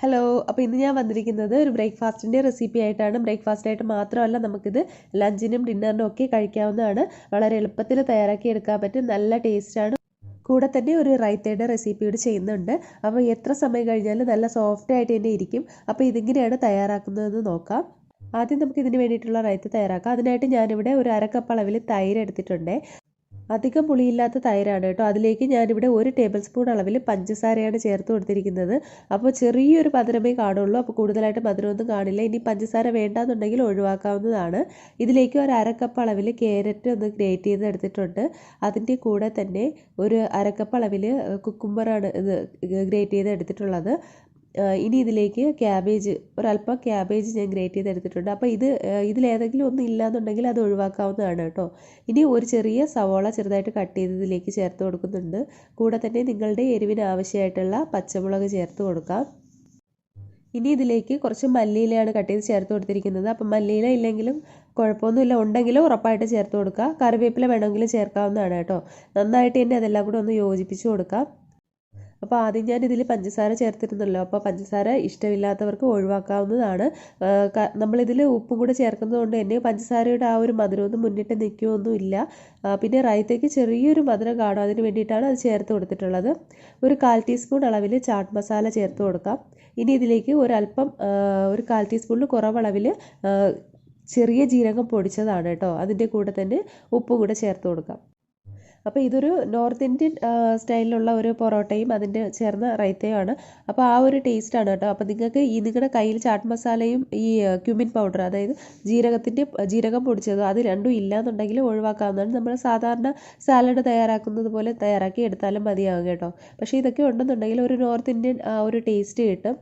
Hello, അപ്പോൾ ഇന്ന് ഞാൻ വന്നിരിക്കുന്നത് ഒരു ബ്രേക്ക്ഫാസ്റ്റിൻ്റെ റെസിപ്പി ആയിട്ടാണ്. ബ്രേക്ക്ഫാസ്റ്റായിട്ട് മാത്രമല്ല, നമുക്കിത് ലഞ്ചിനും ഡിന്നറിനും ഒക്കെ കഴിക്കാവുന്നതാണ്. വളരെ എളുപ്പത്തിൽ തയ്യാറാക്കി എടുക്കാൻ പറ്റും. നല്ല ടേസ്റ്റാണ്. കൂടെ തന്നെ ഒരു റൈത്തയുടെ റെസിപ്പി കൂടി ചെയ്യുന്നുണ്ട്. അപ്പോൾ എത്ര സമയം കഴിഞ്ഞാലും നല്ല സോഫ്റ്റ് ആയിട്ട് തന്നെ ഇരിക്കും. അപ്പോൾ ഇതിങ്ങനെയാണ് തയ്യാറാക്കുന്നതെന്ന് നോക്കാം. ആദ്യം നമുക്ക് ഇതിന് വേണ്ടിയിട്ടുള്ള റൈത്ത തയ്യാറാക്കാം. അതിനായിട്ട് ഞാനിവിടെ ഒരു അരക്കപ്പ് അളവിൽ തൈര് എടുത്തിട്ടുണ്ട്. അധികം പുളിയില്ലാത്ത തൈരാണ് കേട്ടോ. അതിലേക്ക് ഞാനിവിടെ 1 ടേബിൾ സ്പൂൺ അളവിൽ പഞ്ചസാരയാണ് ചേർത്ത് കൊടുത്തിരിക്കുന്നത്. അപ്പോൾ ചെറിയൊരു മധുരമേ കാണുള്ളൂ. അപ്പോൾ കൂടുതലായിട്ട് മധുരമൊന്നും കാണില്ല. ഇനി പഞ്ചസാര വേണ്ടാന്നുണ്ടെങ്കിൽ ഒഴിവാക്കാവുന്നതാണ്. ഇതിലേക്ക് ഒരു അരക്കപ്പ് അളവിൽ ക്യാരറ്റ് ഒന്ന് ഗ്രേറ്റ് ചെയ്ത് എടുത്തിട്ടുണ്ട്. അതിൻ്റെ കൂടെ തന്നെ ഒരു അരക്കപ്പ് അളവിൽ കുക്കുംബറാണ് ഇത് ഗ്രേറ്റ് ചെയ്ത് എടുത്തിട്ടുള്ളത്. ഇനി ഇതിലേക്ക് ഒരല്പം ക്യാബേജ് ഞാൻ ഗ്രേറ്റ് ചെയ്ത് എടുത്തിട്ടുണ്ട്. അപ്പോൾ ഇതിലേതെങ്കിലും ഒന്നും ഇല്ലാന്നുണ്ടെങ്കിൽ അത് ഒഴിവാക്കാവുന്നതാണ് കേട്ടോ. ഇനി ഒരു ചെറിയ സവോള ചെറുതായിട്ട് കട്ട് ചെയ്ത് ഇതിലേക്ക് ചേർത്ത് കൊടുക്കുന്നുണ്ട്. കൂടെ തന്നെ നിങ്ങളുടെ എരിവിന് ആവശ്യമായിട്ടുള്ള പച്ചമുളക് ചേർത്ത് കൊടുക്കാം. ഇനി ഇതിലേക്ക് കുറച്ച് മല്ലിയിലയാണ് കട്ട് ചെയ്ത് ചേർത്ത് കൊടുത്തിരിക്കുന്നത്. അപ്പം മല്ലിയില ഇല്ലെങ്കിലും കുഴപ്പമൊന്നുമില്ല, ഉണ്ടെങ്കിലും ഉറപ്പായിട്ട് ചേർത്ത് കൊടുക്കുക. കറിവേപ്പില വേണമെങ്കിലും ചേർക്കാവുന്നതാണ് കേട്ടോ. നന്നായിട്ട് തന്നെ അതെല്ലാം കൂടെ ഒന്ന് യോജിപ്പിച്ച് കൊടുക്കാം. അപ്പോൾ ആദ്യം ഞാൻ ഇതിൽ പഞ്ചസാര ചേർത്തിരുന്നല്ലോ. അപ്പോൾ പഞ്ചസാര ഇഷ്ടമില്ലാത്തവർക്ക് ഒഴിവാക്കാവുന്നതാണ്. നമ്മളിതിൽ ഉപ്പും കൂടെ ചേർക്കുന്നത് കൊണ്ട് തന്നെ പഞ്ചസാരയുടെ ആ ഒരു മധുരമൊന്നും മുന്നിട്ട് നിൽക്കുകയൊന്നുമില്ല. പിന്നെ റൈത്തയ്ക്ക് ചെറിയൊരു മധുരം കാണും, അതിന് വേണ്ടിയിട്ടാണ് അത് ചേർത്ത് കൊടുത്തിട്ടുള്ളത്. ഒരു 1/4 ടീസ്പൂൺ അളവിൽ ചാട്ട് മസാല ചേർത്ത് കൊടുക്കാം. ഇനി ഇതിലേക്ക് ഒരു 1/4 ടീസ്പൂണിൽ കുറവളവിൽ ചെറിയ ജീരകം പൊടിച്ചതാണ് കേട്ടോ. അതിൻ്റെ കൂടെ തന്നെ ഉപ്പ് കൂടെ ചേർത്ത് കൊടുക്കാം. അപ്പോൾ ഇതൊരു നോർത്ത് ഇന്ത്യൻ സ്റ്റൈലിലുള്ള ഒരു പൊറോട്ടയും അതിൻ്റെ ചേർന്ന റൈത്തയുമാണ്. അപ്പോൾ ആ ഒരു ടേസ്റ്റാണ് കേട്ടോ. അപ്പോൾ നിങ്ങൾക്ക് നിങ്ങളുടെ കയ്യിൽ ചാട്ട് മസാലയും ഈ ക്യുമിൻ പൗഡർ, അതായത് ജീരകം പൊടിച്ചതോ അത് രണ്ടും ഇല്ലയെന്നുണ്ടെങ്കിൽ ഒഴിവാക്കാവുന്നതാണ്. നമ്മൾ സാധാരണ സാലഡ് തയ്യാറാക്കുന്നത് പോലെ തയ്യാറാക്കി എടുത്താലും മതിയാകും കേട്ടോ. പക്ഷേ ഇതൊക്കെ ഉണ്ടെന്നുണ്ടെങ്കിൽ ഒരു നോർത്ത് ഇന്ത്യൻ ഒരു ടേസ്റ്റ് കിട്ടും.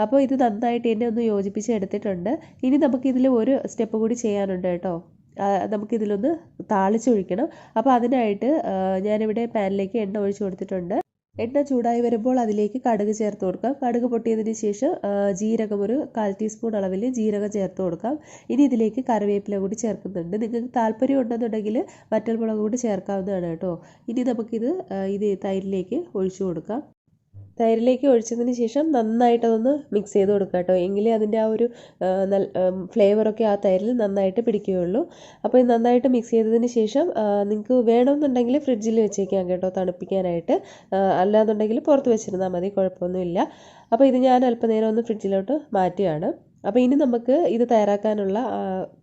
അപ്പോൾ ഇത് നന്നായിട്ട് തന്നെ ഒന്ന് യോജിപ്പിച്ച് എടുത്തിട്ടുണ്ട്. ഇനി നമുക്കിതിൽ ഒരു സ്റ്റെപ്പ് കൂടി ചെയ്യാനുണ്ട് കേട്ടോ. നമുക്കിതിലൊന്ന് താളിച്ചൊഴിക്കണം. അപ്പോൾ അതിനായിട്ട് ഞാനിവിടെ പാനിലേക്ക് എണ്ണ ഒഴിച്ച് കൊടുത്തിട്ടുണ്ട്. എണ്ണ ചൂടായി വരുമ്പോൾ അതിലേക്ക് കടുക് ചേർത്ത് കൊടുക്കാം. കടുക് പൊട്ടിയതിന് ശേഷം ജീരകം ഒരു 1/4 ടീസ്പൂൺ അളവിൽ ജീരകം ചേർത്ത് കൊടുക്കാം. ഇനി ഇതിലേക്ക് കറിവേപ്പില കൂടി ചേർക്കുന്നുണ്ട്. നിങ്ങൾക്ക് താല്പര്യം ഉണ്ടെന്നുണ്ടെങ്കിൽ വറ്റൽമുളക് കൂടി ചേർക്കാവുന്നതാണ് കേട്ടോ. ഇനി നമുക്കിത് തൈരിലേക്ക് ഒഴിച്ചു കൊടുക്കാം. തൈരിലേക്ക് ഒഴിച്ചതിന് ശേഷം നന്നായിട്ടതൊന്ന് മിക്സ് ചെയ്ത് കൊടുക്കുക കേട്ടോ. എങ്കിലേ അതിൻ്റെ ആ ഒരു ഫ്ലേവറൊക്കെ ആ തൈരിൽ നന്നായിട്ട് പിടിക്കുകയുള്ളൂ. അപ്പോൾ ഇത് നന്നായിട്ട് മിക്സ് ചെയ്തതിന് ശേഷം നിങ്ങൾക്ക് വേണമെന്നുണ്ടെങ്കിൽ ഫ്രിഡ്ജിൽ വെച്ചേക്കാം കേട്ടോ, തണുപ്പിക്കാനായിട്ട്. അല്ലാന്നുണ്ടെങ്കിൽ പുറത്ത് വെച്ചിരുന്നാൽ മതി, കുഴപ്പമൊന്നുമില്ല. അപ്പോൾ ഇത് ഞാൻ അല്പനേരം ഒന്ന് ഫ്രിഡ്ജിലോട്ട് മാറ്റുകയാണ്. അപ്പോൾ ഇനി നമുക്ക് ഇത്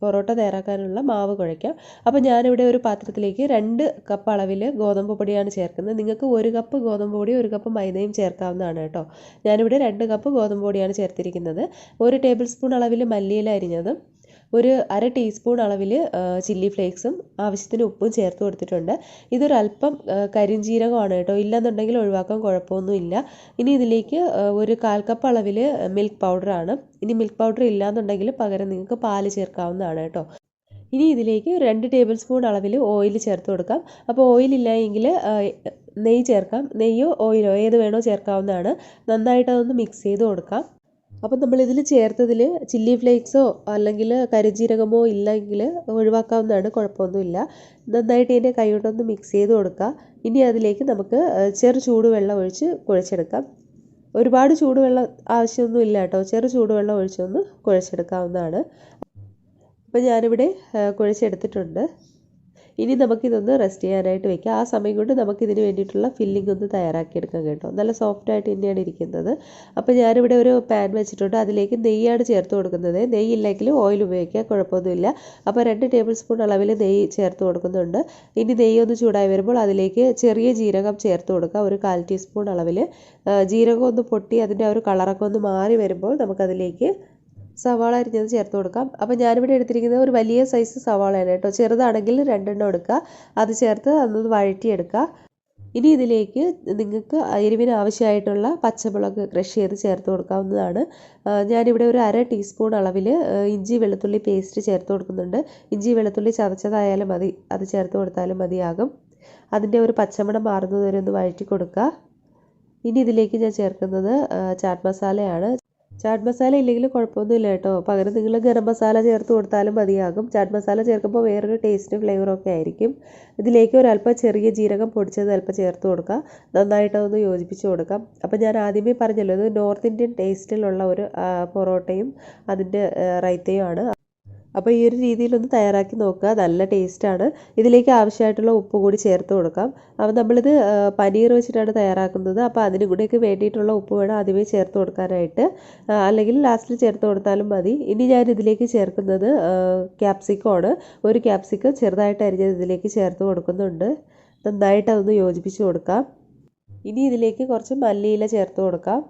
പൊറോട്ട തയ്യാറാക്കാനുള്ള മാവ് കുഴയ്ക്കാം. അപ്പോൾ ഞാനിവിടെ ഒരു പാത്രത്തിലേക്ക് 2 കപ്പ് അളവിൽ ഗോതമ്പ് പൊടിയാണ് ചേർക്കുന്നത്. നിങ്ങൾക്ക് 1 കപ്പ് ഗോതമ്പ് പൊടി 1 കപ്പ് മൈദയും ചേർക്കാവുന്നതാണ് കേട്ടോ. ഞാനിവിടെ 2 കപ്പ് ഗോതമ്പ് പൊടിയാണ് ചേർത്തിരിക്കുന്നത്. 1 ടേബിൾ സ്പൂൺ അളവിൽ മല്ലിയില അരിഞ്ഞതും ഒരു 1/2 ടീസ്പൂൺ അളവിൽ ചില്ലി ഫ്ലേക്സും ആവശ്യത്തിന് ഉപ്പും ചേർത്ത് കൊടുത്തിട്ടുണ്ട്. ഇതൊരല്പം കരിഞ്ജീരകമാണ് കേട്ടോ. ഇല്ലെന്നുണ്ടെങ്കിൽ ഒഴിവാക്കാൻ കുഴപ്പമൊന്നുമില്ല. ഇനി ഇതിലേക്ക് ഒരു 1/4 കപ്പ് അളവിൽ മിൽക്ക് പൗഡറാണ്. ഇനി മിൽക്ക് പൗഡർ ഇല്ലാന്നുണ്ടെങ്കിൽ പകരം നിങ്ങൾക്ക് പാല് ചേർക്കാവുന്നതാണ് കേട്ടോ. ഇനി ഇതിലേക്ക് 2 ടേബിൾ സ്പൂൺ അളവിൽ ഓയിൽ ചേർത്ത് കൊടുക്കാം. അപ്പോൾ ഓയിൽ ഇല്ല എങ്കിൽ നെയ്യ് ചേർക്കാം. നെയ്യോ ഓയിലോ ഏത് വേണോ ചേർക്കാവുന്നതാണ്. നന്നായിട്ട് അതൊന്ന് മിക്സ് ചെയ്ത് കൊടുക്കാം. അപ്പം നമ്മളിതിൽ ചേർത്തതിൽ ചില്ലി ഫ്ലേക്സോ അല്ലെങ്കിൽ കരിഞ്ജീരകമോ ഇല്ലെങ്കിൽ ഒഴിവാക്കാവുന്നതാണ്, കുഴപ്പമൊന്നുമില്ല. നന്നായിട്ട് ഇതിൻ്റെ കൈകൊണ്ടൊന്ന് മിക്സ് ചെയ്ത് കൊടുക്കുക. ഇനി അതിലേക്ക് നമുക്ക് ചൂടുവെള്ളം ഒഴിച്ച് കുഴച്ചെടുക്കാം. ഒരുപാട് ചൂടുവെള്ളം ആവശ്യമൊന്നുമില്ല കേട്ടോ. ചൂടുവെള്ളം ഒഴിച്ചൊന്ന് കുഴച്ചെടുക്കാവുന്നതാണ്. അപ്പോൾ ഞാനിവിടെ കുഴച്ചെടുത്തിട്ടുണ്ട്. ഇനി നമുക്കിതൊന്ന് റെസ്റ്റ് ചെയ്യാനായിട്ട് വെക്കാം. ആ സമയം കൊണ്ട് നമുക്കിതിന് വേണ്ടിയിട്ടുള്ള ഫില്ലിംഗ് ഒന്ന് തയ്യാറാക്കിയെടുക്കാം കേട്ടോ. നല്ല സോഫ്റ്റായിട്ട് തന്നെയാണ് ഇരിക്കുന്നത്. അപ്പോൾ ഞാനിവിടെ ഒരു പാൻ വെച്ചിട്ടുണ്ട്. അതിലേക്ക് നെയ്യാണ് ചേർത്ത് കൊടുക്കുന്നത്. നെയ്യില്ലെങ്കിൽ ഓയിൽ ഉപയോഗിക്കാം, കുഴപ്പമൊന്നുമില്ല. അപ്പോൾ 2 ടേബിൾ സ്പൂൺ അളവിൽ നെയ്യ് ചേർത്ത് കൊടുക്കുന്നുണ്ട്. ഇനി നെയ്യ് ഒന്ന് ചൂടായി വരുമ്പോൾ അതിലേക്ക് ചെറിയ ജീരകം ചേർത്ത് കൊടുക്കുക. ഒരു 1/4 ടീസ്പൂൺ അളവിൽ ജീരകം ഒന്ന് പൊട്ടി അതിൻ്റെ ആ ഒരു കളറൊക്കെ ഒന്ന് മാറി വരുമ്പോൾ നമുക്കതിലേക്ക് സവാള അരിഞ്ഞത് ചേർത്ത് കൊടുക്കാം. അപ്പോൾ ഞാനിവിടെ എടുത്തിരിക്കുന്നത് ഒരു വലിയ സൈസ് സവാളയാണ് കേട്ടോ. ചെറുതാണെങ്കിൽ 2 എണ്ണം എടുക്കുക. അത് ചേർത്ത് അതൊന്ന് വഴറ്റിയെടുക്കുക. ഇനി ഇതിലേക്ക് നിങ്ങൾക്ക് എരിവിന് ആവശ്യമായിട്ടുള്ള പച്ചമുളക് ക്രഷ് ചെയ്ത് ചേർത്ത് കൊടുക്കാവുന്നതാണ്. ഞാനിവിടെ ഒരു 1/2 ടീസ്പൂൺ അളവിൽ ഇഞ്ചി വെളുത്തുള്ളി പേസ്റ്റ് ചേർത്ത് കൊടുക്കുന്നുണ്ട്. ഇഞ്ചി വെളുത്തുള്ളി ചതച്ചതായാലും മതി, അത് ചേർത്ത് കൊടുത്താലും മതിയാകും. അതിൻ്റെ ഒരു പച്ചമണം മാറുന്നത് വരെ ഒന്ന് വഴറ്റി കൊടുക്കുക. ഇനി ഇതിലേക്ക് ഞാൻ ചേർക്കുന്നത് ചാറ്റ് മസാലയാണ്. ചാറ്റ് മസാല ഇല്ലെങ്കിൽ കുഴപ്പമൊന്നുമില്ല കേട്ടോ. പകരം നിങ്ങൾ ഗരം മസാല ചേർത്ത് കൊടുത്താലും മതിയാകും. ചാറ്റ് മസാല ചേർക്കുമ്പോൾ വേറൊരു ടേസ്റ്റും ഫ്ലേവറൊക്കെ ആയിരിക്കും. ഇതിലേക്ക് ഒരല്പം ചെറിയ ജീരകം പൊടിച്ചത് അല്പം ചേർത്ത് കൊടുക്കുക. നന്നായിട്ടൊന്ന് യോജിപ്പിച്ച് കൊടുക്കാം. അപ്പോൾ ഞാൻ ആദ്യമേ പറഞ്ഞല്ലോ, ഇത് നോർത്ത് ഇന്ത്യൻ ടേസ്റ്റിലുള്ള ഒരു പൊറോട്ടയും അതിൻ്റെ റൈത്തയും ആണ്. അപ്പോൾ ഈ ഒരു രീതിയിലൊന്ന് തയ്യാറാക്കി നോക്കുക, നല്ല ടേസ്റ്റാണ്. ഇതിലേക്ക് ആവശ്യമായിട്ടുള്ള ഉപ്പ് കൂടി ചേർത്ത് കൊടുക്കാം. അപ്പോൾ നമ്മളിത് പനീർ വെച്ചിട്ടാണ് തയ്യാറാക്കുന്നത്. അപ്പോൾ അതിന് കൂടെയൊക്കെ വേണ്ടിയിട്ടുള്ള ഉപ്പ് വേണം ആദ്യമേ ചേർത്ത് കൊടുക്കാനായിട്ട്, അല്ലെങ്കിൽ ലാസ്റ്റിൽ ചേർത്ത് കൊടുത്താലും മതി. ഇനി ഞാൻ ഇതിലേക്ക് ചേർക്കുന്നത് ക്യാപ്സിക്കമാണ്. ഒരു ക്യാപ്സിക്കം ചെറുതായിട്ട് അരിഞ്ഞത് ഇതിലേക്ക് ചേർത്ത് കൊടുക്കുന്നുണ്ട്. നന്നായിട്ട് അതൊന്ന് യോജിപ്പിച്ച് കൊടുക്കാം. ഇനി ഇതിലേക്ക് കുറച്ച് മല്ലിയില ചേർത്ത് കൊടുക്കാം.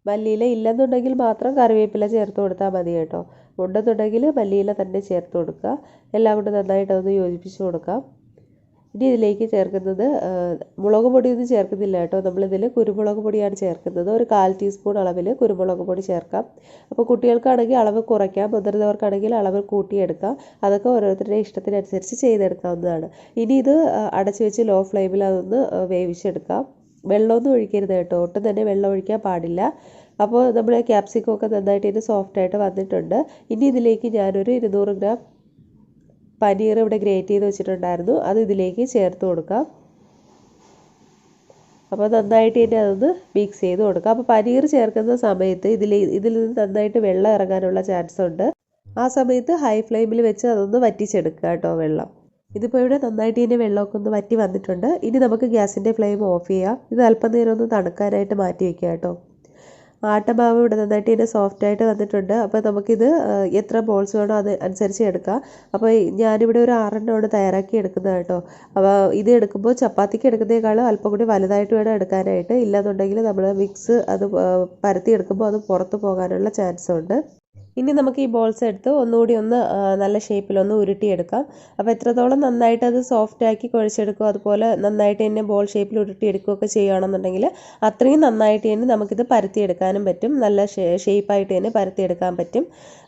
മല്ലിയില ഇല്ലെന്നുണ്ടെങ്കിൽ മാത്രം കറിവേപ്പില ചേർത്ത് കൊടുത്താൽ മതി കേട്ടോ. ഉണ്ടെന്നുണ്ടെങ്കിൽ മല്ലിയില തന്നെ ചേർത്ത് കൊടുക്കുക. എല്ലാം കൊണ്ട് നന്നായിട്ടൊന്ന് യോജിപ്പിച്ച് കൊടുക്കാം. ഇനി ഇതിലേക്ക് ചേർക്കുന്നത് മുളക് പൊടിയൊന്നും ചേർക്കുന്നില്ല കേട്ടോ. നമ്മളിതിൽ കുരുമുളക് പൊടിയാണ് ചേർക്കുന്നത്. ഒരു 1/4 ടീസ്പൂൺ അളവിൽ കുരുമുളക് പൊടി ചേർക്കാം. അപ്പോൾ കുട്ടികൾക്കാണെങ്കിൽ അളവ് കുറയ്ക്കാം, മുതിർന്നവർക്കാണെങ്കിൽ അളവ് കൂട്ടിയെടുക്കാം. അതൊക്കെ ഓരോരുത്തരുടെ ഇഷ്ടത്തിനനുസരിച്ച് ചെയ്തെടുക്കാവുന്നതാണ്. ഇനി ഇത് അടച്ചു വെച്ച് ലോ ഫ്ലെയിമിൽ അതൊന്ന് വേവിച്ചെടുക്കാം. വെള്ളമൊന്നും ഒഴിക്കരുത് കേട്ടോ, ഒട്ടും തന്നെ വെള്ളം ഒഴിക്കാൻ പാടില്ല. അപ്പോൾ നമ്മുടെ ക്യാപ്സിക്കം ഒക്കെ നന്നായിട്ട് ഇത് സോഫ്റ്റായിട്ട് വന്നിട്ടുണ്ട്. ഇനി ഇതിലേക്ക് ഞാനൊരു 200 ഗ്രാം പനീർ ഇവിടെ ഗ്രേറ്റ് ചെയ്ത് വെച്ചിട്ടുണ്ടായിരുന്നു, അത് ഇതിലേക്ക് ചേർത്ത് കൊടുക്കാം. അപ്പോൾ നന്നായിട്ട് ഇനി അതൊന്ന് മിക്സ് ചെയ്ത് കൊടുക്കാം. അപ്പോൾ പനീർ ചേർക്കുന്ന സമയത്ത് ഇതിൽ നിന്ന് നന്നായിട്ട് വെള്ളം ഇറങ്ങാനുള്ള ചാൻസ് ഉണ്ട്. ആ സമയത്ത് ഹൈ ഫ്ലെയിമിൽ വെച്ച് അതൊന്ന് വറ്റിച്ചെടുക്കുക കേട്ടോ വെള്ളം. ഇതിപ്പോൾ ഇവിടെ നന്നായിട്ട് ഇതിൻ്റെ വെള്ളമൊക്കെ ഒന്ന് വറ്റി വന്നിട്ടുണ്ട്. ഇനി നമുക്ക് ഗ്യാസിൻ്റെ ഫ്ലെയിം ഓഫ് ചെയ്യാം. ഇത് അല്പം നേരം ഒന്ന് തണുക്കാനായിട്ട് മാറ്റി വയ്ക്കുക കേട്ടോ. ആട്ടമാവ് ഇവിടെ നന്നായിട്ട് ഇതിൻ്റെ സോഫ്റ്റായിട്ട് വന്നിട്ടുണ്ട്. അപ്പോൾ നമുക്കിത് എത്ര ബോൾസ് വേണോ അത് അനുസരിച്ച് എടുക്കാം. അപ്പോൾ ഞാനിവിടെ ഒരു 6 തയ്യാറാക്കി എടുക്കുന്നത് കേട്ടോ. അപ്പോൾ ഇത് എടുക്കുമ്പോൾ ചപ്പാത്തിക്ക് എടുക്കുന്നതിനേക്കാളും അല്പം കൂടി വലുതായിട്ട് വേണം എടുക്കാനായിട്ട്. ഇല്ലാന്നുണ്ടെങ്കിൽ നമ്മൾ മിക്സ് അത് പരത്തി എടുക്കുമ്പോൾ അത് പുറത്ത് പോകാനുള്ള ചാൻസ് ഉണ്ട്. ഇനി നമുക്ക് ഈ ബോൾസ് എടുത്ത് ഒന്നുകൂടി നല്ല ഷേപ്പിലൊന്ന് ഉരുട്ടിയെടുക്കാം. അപ്പോൾ എത്രത്തോളം നന്നായിട്ട് അത് സോഫ്റ്റാക്കി കുഴച്ചെടുക്കുക, അതുപോലെ നന്നായിട്ട് തന്നെ ബോൾ ഷേപ്പിൽ ഉരുട്ടിയെടുക്കുകയൊക്കെ ചെയ്യുകയാണെന്നുണ്ടെങ്കിൽ അത്രയും നന്നായിട്ട് തന്നെ നമുക്കിത് പരത്തിയെടുക്കാനും പറ്റും. നല്ല ഷേപ്പായിട്ട് തന്നെ പരത്തിയെടുക്കാൻ പറ്റും.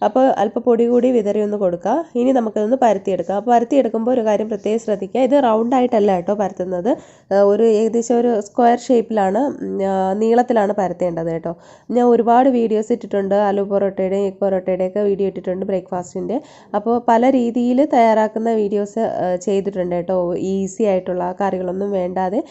അപ്പോൾ അല്പം പൊടി കൂടി വിതറി ഒന്ന് കൊടുക്കുക. ഇനി നമുക്കതൊന്ന് പരത്തിയെടുക്കാം. അപ്പോൾ പരത്തിയെടുക്കുമ്പോൾ ഒരു കാര്യം പ്രത്യേകം ശ്രദ്ധിക്കുക, ഇത് റൗണ്ടായിട്ടല്ല കേട്ടോ പരത്തുന്നത്. ഏകദേശം ഒരു സ്ക്വയർ ഷേപ്പിലാണ്, നീളത്തിലാണ് പരത്തേണ്ടത് കേട്ടോ. ഞാൻ ഒരുപാട് വീഡിയോസ് ഇട്ടിട്ടുണ്ട്, ആലു പൊറോട്ടയുടെയും എഗ് പൊറോട്ടയുടെയൊക്കെ വീഡിയോ ഇട്ടിട്ടുണ്ട് ബ്രേക്ക്ഫാസ്റ്റിൻ്റെ. അപ്പോൾ പല രീതിയിൽ തയ്യാറാക്കുന്ന വീഡിയോസ് ചെയ്തിട്ടുണ്ട് കേട്ടോ. ഈസി ആയിട്ടുള്ള കറികളൊന്നും വേണ്ടാതെ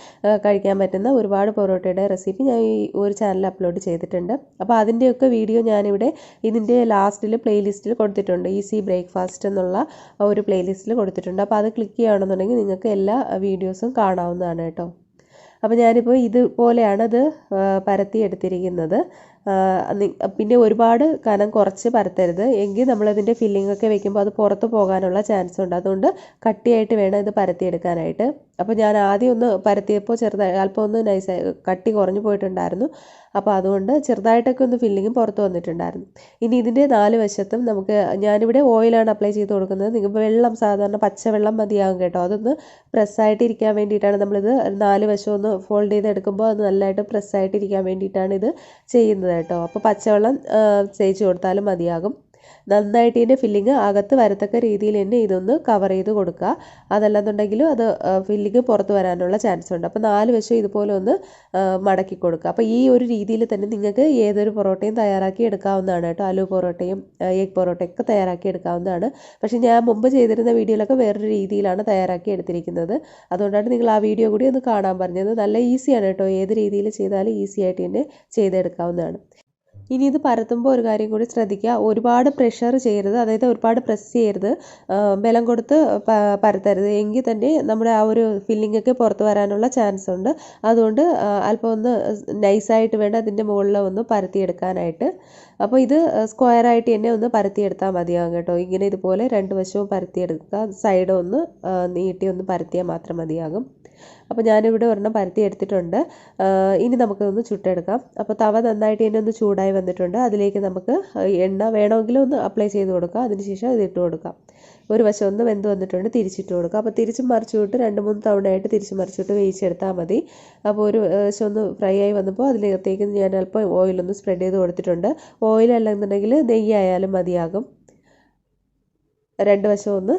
കഴിക്കാൻ പറ്റുന്ന ഒരുപാട് പൊറോട്ടയുടെ റെസിപ്പി ഞാൻ ഈ ഒരു ചാനലിൽ അപ്ലോഡ് ചെയ്തിട്ടുണ്ട്. അപ്പോൾ അതിൻ്റെയൊക്കെ വീഡിയോ ഞാനിവിടെ ഇതിൻ്റെ ലാസ്റ്റിൽ പ്ലേലിസ്റ്റിൽ കൊടുത്തിട്ടുണ്ട്. ഈസി ബ്രേക്ക്ഫാസ്റ്റ് എന്നുള്ള ഒരു പ്ലേലിസ്റ്റിൽ കൊടുത്തിട്ടുണ്ട്. അപ്പോൾ അത് ക്ലിക്ക് ചെയ്യുകയാണെന്നുണ്ടെങ്കിൽ നിങ്ങൾക്ക് എല്ലാ വീഡിയോസും കാണാവുന്നതാണ് കേട്ടോ. അപ്പോൾ ഞാനിപ്പോൾ ഇതുപോലെയാണ് അത് പരത്തിയെടുത്തിരിക്കുന്നത്. പിന്നെ ഒരുപാട് കനം കുറച്ച് പരത്തരുത്, എങ്കിൽ നമ്മളതിൻ്റെ ഫില്ലിങ്ങൊക്കെ വെക്കുമ്പോൾ അത് പുറത്ത് പോകാനുള്ള ചാൻസ് ഉണ്ട്. അതുകൊണ്ട് കട്ടിയായിട്ട് വേണം ഇത് പരത്തിയെടുക്കാനായിട്ട്. അപ്പോൾ ഞാൻ ആദ്യം ഒന്ന് പരത്തിയപ്പോൾ ചെറുതായി അല്പം ഒന്ന് നൈസായി കട്ടി കുറഞ്ഞു പോയിട്ടുണ്ടായിരുന്നു. അപ്പോൾ അതുകൊണ്ട് ചെറുതായിട്ടൊക്കെ ഒന്ന് ഫില്ലിങ്ങും പുറത്ത് വന്നിട്ടുണ്ടായിരുന്നു. ഇനി ഇതിൻ്റെ 4 വശത്തും ഞാനിവിടെ ഓയിലാണ് അപ്ലൈ ചെയ്ത് കൊടുക്കുന്നത്. നിങ്ങൾക്ക് വെള്ളം സാധാരണ പച്ചവെള്ളം മതിയാകും കേട്ടോ. അതൊന്ന് പ്രസ്സായിട്ടിരിക്കാൻ വേണ്ടിയിട്ടാണ് നമ്മളിത് 4 വശം ഒന്ന് ഫോൾഡ് ചെയ്തെടുക്കുമ്പോൾ അത് നല്ലതായിട്ട് പ്രസ്സായിട്ടിരിക്കാൻ വേണ്ടിയിട്ടാണ് ഇത് ചെയ്യുന്നത് കേട്ടോ. അപ്പോൾ പച്ചവെള്ളം തേച്ച് കൊടുത്താലും മതിയാകും. നന്നായിട്ട് ഇതിൻ്റെ ഫില്ലിങ് അകത്ത് വരത്തക്ക രീതിയിൽ തന്നെ ഇതൊന്ന് കവർ ചെയ്ത് കൊടുക്കുക. അതല്ലെന്നുണ്ടെങ്കിലും അത് ഫില്ലിങ് പുറത്ത് വരാനുള്ള ചാൻസ് ഉണ്ട്. അപ്പോൾ 4 വശം ഇതുപോലെ ഒന്ന് മടക്കി കൊടുക്കുക. അപ്പോൾ ഈ ഒരു രീതിയിൽ തന്നെ നിങ്ങൾക്ക് ഏതൊരു പൊറോട്ടയും തയ്യാറാക്കി എടുക്കാവുന്നതാണ് കേട്ടോ. ആലു പൊറോട്ടയും എഗ് പൊറോട്ടയൊക്കെ തയ്യാറാക്കി എടുക്കാവുന്നതാണ്. പക്ഷേ ഞാൻ മുമ്പ് ചെയ്തിരുന്ന വീഡിയോയിലൊക്കെ വേറൊരു രീതിയിലാണ് തയ്യാറാക്കി എടുത്തിരിക്കുന്നത്. അതുകൊണ്ടാണ് നിങ്ങൾ ആ വീഡിയോ കൂടി ഒന്ന് കാണാൻ പറഞ്ഞത്. നല്ല ഈസിയാണ് കേട്ടോ, ഏത് രീതിയിൽ ചെയ്താലും ഈസി ആയിട്ട് തന്നെ ചെയ്തെടുക്കാവുന്നതാണ്. ഇനി ഇത് പരത്തുമ്പോൾ ഒരു കാര്യം കൂടി ശ്രദ്ധിക്കുക, ഒരുപാട് പ്രഷർ ചെയ്യരുത്, അതായത് ഒരുപാട് പ്രസ് ചെയ്യരുത്, ബലം കൊടുത്ത് പരത്തരുത്. എങ്കിൽ തന്നെ നമ്മുടെ ആ ഒരു ഫില്ലിങ്ങൊക്കെ പുറത്ത് വരാനുള്ള ചാൻസ് ഉണ്ട്. അതുകൊണ്ട് അല്പം ഒന്ന് നൈസായിട്ട് വേണം അതിൻ്റെ മുകളിൽ ഒന്ന് പരത്തിയെടുക്കാനായിട്ട്. അപ്പോൾ ഇത് സ്ക്വയറായിട്ട് തന്നെ ഒന്ന് പരത്തിയെടുത്താൽ മതിയാകും കേട്ടോ. ഇങ്ങനെ ഇതുപോലെ 2 വശവും പരത്തിയെടുക്കുക, സൈഡ് ഒന്ന് നീട്ടി ഒന്ന് പരത്തിയാൽ മാത്രം മതിയാകും. അപ്പോൾ ഞാനിവിടെ ഒരെണ്ണം പരത്തി എടുത്തിട്ടുണ്ട്. ഇനി നമുക്കൊന്ന് ചുട്ടെടുക്കാം. അപ്പോൾ തവ നന്നായിട്ട് തന്നെ ഒന്ന് ചൂടായി വന്നിട്ടുണ്ട്. അതിലേക്ക് നമുക്ക് എണ്ണ വേണമെങ്കിലും ഒന്ന് അപ്ലൈ ചെയ്ത് കൊടുക്കാം. അതിനുശേഷം ഇതിട്ട് കൊടുക്കാം. ഒരു വശം ഒന്ന് വെന്ത് വന്നിട്ടുണ്ട്, തിരിച്ചിട്ട് കൊടുക്കുക. അപ്പോൾ തിരിച്ചും മറിച്ചുവിട്ട് 2-3 തവണയായിട്ട് തിരിച്ചും മറിച്ചിട്ട് വേവിച്ചെടുത്താൽ മതി. അപ്പോൾ ഒരു വശം ഒന്ന് ഫ്രൈ ആയി വന്നപ്പോൾ അതിലേക്ക് ഞാൻ അല്പം ഓയിലൊന്ന് സ്പ്രെഡ് ചെയ്ത് കൊടുത്തിട്ടുണ്ട്. ഓയിലല്ലെന്നുണ്ടെങ്കിൽ നെയ്യായാലും മതിയാകും. 2 വശം ഒന്ന്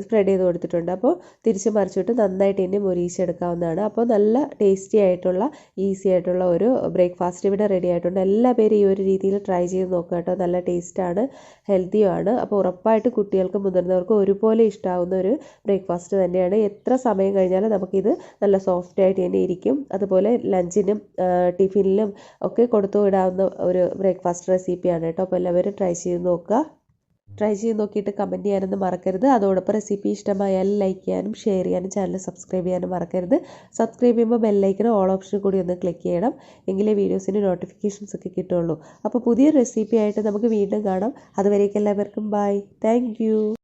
സ്പ്രെഡ് ചെയ്ത് കൊടുത്തിട്ടുണ്ട്. അപ്പോൾ തിരിച്ച് മറിച്ചിട്ട് നന്നായിട്ട് ഇനി മൊരിയിച്ചെടുക്കാവുന്നതാണ്. അപ്പോൾ നല്ല ടേസ്റ്റി ആയിട്ടുള്ള ഈസി ആയിട്ടുള്ള ഒരു ബ്രേക്ക്ഫാസ്റ്റ് ഇവിടെ റെഡി ആയിട്ടുണ്ട്. എല്ലാ പേരും ഈ ഒരു രീതിയിൽ ട്രൈ ചെയ്ത് നോക്കുക കേട്ടോ. നല്ല ടേസ്റ്റാണ്, ഹെൽത്തിയുമാണ്. അപ്പോൾ ഉറപ്പായിട്ട് കുട്ടികൾക്കും മുതിർന്നവർക്കും ഒരുപോലെ ഇഷ്ടമാവുന്ന ഒരു ബ്രേക്ക്ഫാസ്റ്റ് തന്നെയാണ്. എത്ര സമയം കഴിഞ്ഞാലും നമുക്കിത് നല്ല സോഫ്റ്റ് ആയിട്ട് തന്നെ ഇരിക്കും. അതുപോലെ ലഞ്ചിനും ടിഫിനിലും ഒക്കെ കൊടുത്തു വിടാവുന്ന ഒരു ബ്രേക്ക്ഫാസ്റ്റ് റെസിപ്പിയാണ് കേട്ടോ. അപ്പോൾ എല്ലാവരും ട്രൈ ചെയ്ത് നോക്കുക. ട്രൈ ചെയ്ത് നോക്കിയിട്ട് കമൻറ്റ് ചെയ്യാനൊന്നും മറക്കരുത്. അതോടൊപ്പം റെസിപ്പി ഇഷ്ടമായാൽ ലൈക്ക് ചെയ്യാനും ഷെയർ ചെയ്യാനും ചാനൽ സബ്സ്ക്രൈബ് ചെയ്യാനും മറക്കരുത്. സബ്സ്ക്രൈബ് ചെയ്യുമ്പോൾ ബെല്ലൈക്കനും ഓൾ ഓപ്ഷൻ കൂടി ഒന്ന് ക്ലിക്ക് ചെയ്യണം. എങ്കിലേ വീഡിയോസിൻ്റെ നോട്ടിഫിക്കേഷൻസ് ഒക്കെ കിട്ടുള്ളൂ. അപ്പോൾ പുതിയ റെസിപ്പി ആയിട്ട് നമുക്ക് വീണ്ടും കാണാം. അതുവരേക്കും എല്ലാവർക്കും ബൈ. Thank you.